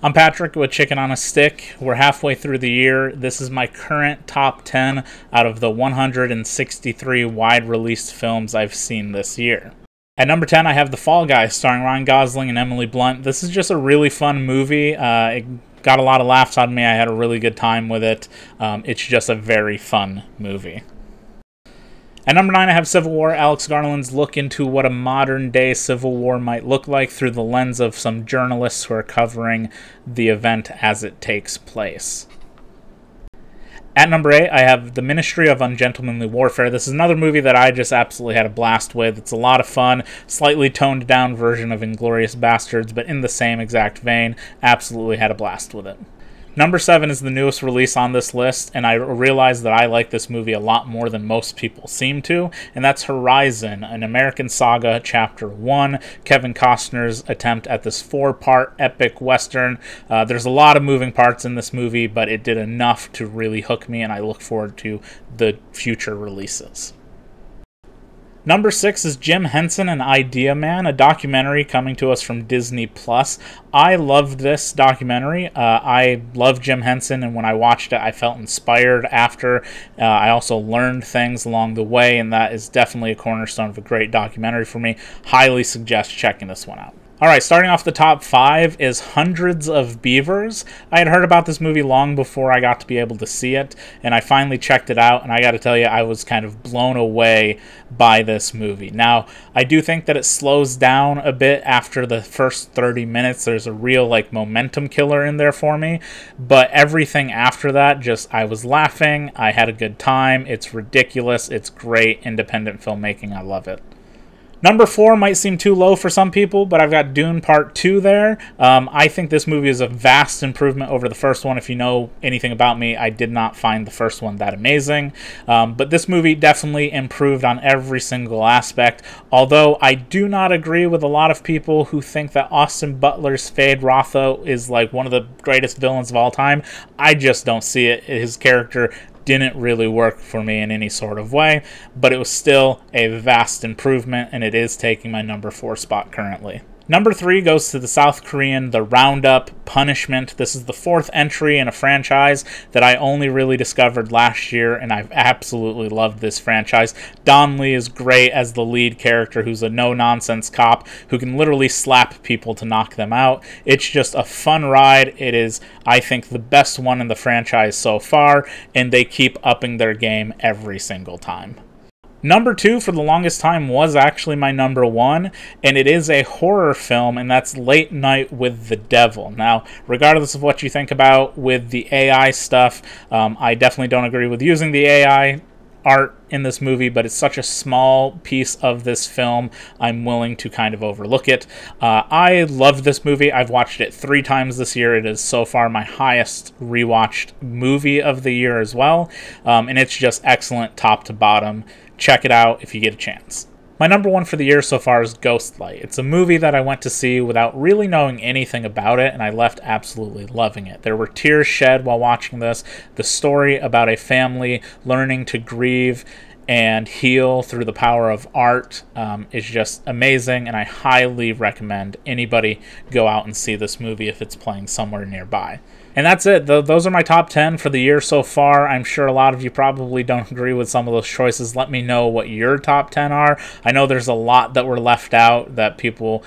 I'm Patrick with Chicken on a Stick. We're halfway through the year. This is my current top 10 out of the 163 wide released films I've seen this year. At number 10, I have The Fall Guy, starring Ryan Gosling and Emily Blunt. This is just a really fun movie. It got a lot of laughs out of me. I had a really good time with it. It's just a very fun movie. At number 9, I have Civil War, Alex Garland's look into what a modern-day Civil War might look like through the lens of some journalists who are covering the event as it takes place. At number 8, I have The Ministry of Ungentlemanly Warfare. This is another movie that I just absolutely had a blast with. It's a lot of fun, slightly toned-down version of Inglourious Basterds, but in the same exact vein. Absolutely had a blast with it. Number 7 is the newest release on this list, and I realized that I like this movie a lot more than most people seem to, and that's Horizon, an American Saga Chapter 1, Kevin Costner's attempt at this 4-part epic western. There's a lot of moving parts in this movie, but it did enough to really hook me, and I look forward to the future releases. Number 6 is Jim Henson and Idea Man, a documentary coming to us from Disney+. I loved this documentary. I love Jim Henson, and when I watched it, I felt inspired after. I also learned things along the way, and that is definitely a cornerstone of a great documentary for me. Highly suggest checking this one out. Alright, starting off the top 5 is Hundreds of Beavers. I had heard about this movie long before I got to be able to see it, and I finally checked it out, and I gotta tell you, I was kind of blown away by this movie. Now, I do think that it slows down a bit after the first 30 minutes. There's a real, momentum killer in there for me, but everything after that, I was laughing, I had a good time, it's ridiculous, it's great independent filmmaking, I love it. Number 4 might seem too low for some people, but I've got Dune Part 2 there. I think this movie is a vast improvement over the first one. If you know anything about me, I did not find the first one that amazing. But this movie definitely improved on every single aspect, although I do not agree with a lot of people who think that Austin Butler's Feyd-Rautha is one of the greatest villains of all time. I just don't see it. His character didn't really work for me in any sort of way, but it was still a vast improvement, and it is taking my number 4 spot currently. Number 3 goes to the South Korean The Roundup Punishment. This is the 4th entry in a franchise that I only really discovered last year, and I've absolutely loved this franchise. Don Lee is great as the lead character, who's a no-nonsense cop who can literally slap people to knock them out. It's just a fun ride. It is, I think, the best one in the franchise so far, and they keep upping their game every single time. Number 2 for the longest time was actually my number 1, and it is a horror film, and that's Late Night with the Devil. Now, regardless of what you think about with the AI stuff, I definitely don't agree with using the AI art in this movie, but it's such a small piece of this film, I'm willing to kind of overlook it. I loved this movie. I've watched it 3 times this year. It is so far my highest rewatched movie of the year as well, and it's just excellent top to bottom. Check it out if you get a chance. My number 1 for the year so far is Ghostlight. It's a movie that I went to see without really knowing anything about it, and I left absolutely loving it. There were tears shed while watching this. The story about a family learning to grieve and heal through the power of art is just amazing, and I highly recommend anybody go out and see this movie if it's playing somewhere nearby. And that's it. Those are my top 10 for the year so far. I'm sure a lot of you probably don't agree with some of those choices. Let me know what your top 10 are. I know there's a lot that were left out that people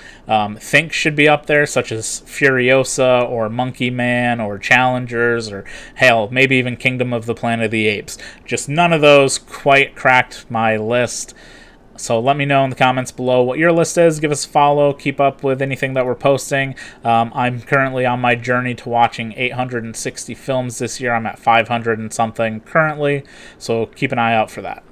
think should be up there, such as Furiosa or Monkey Man or Challengers or, hell, maybe even Kingdom of the Planet of the Apes. Just none of those quite cracked my list. So let me know in the comments below what your list is. Give us a follow. Keep up with anything that we're posting. I'm currently on my journey to watching 860 films this year. I'm at 500 and something currently, so keep an eye out for that.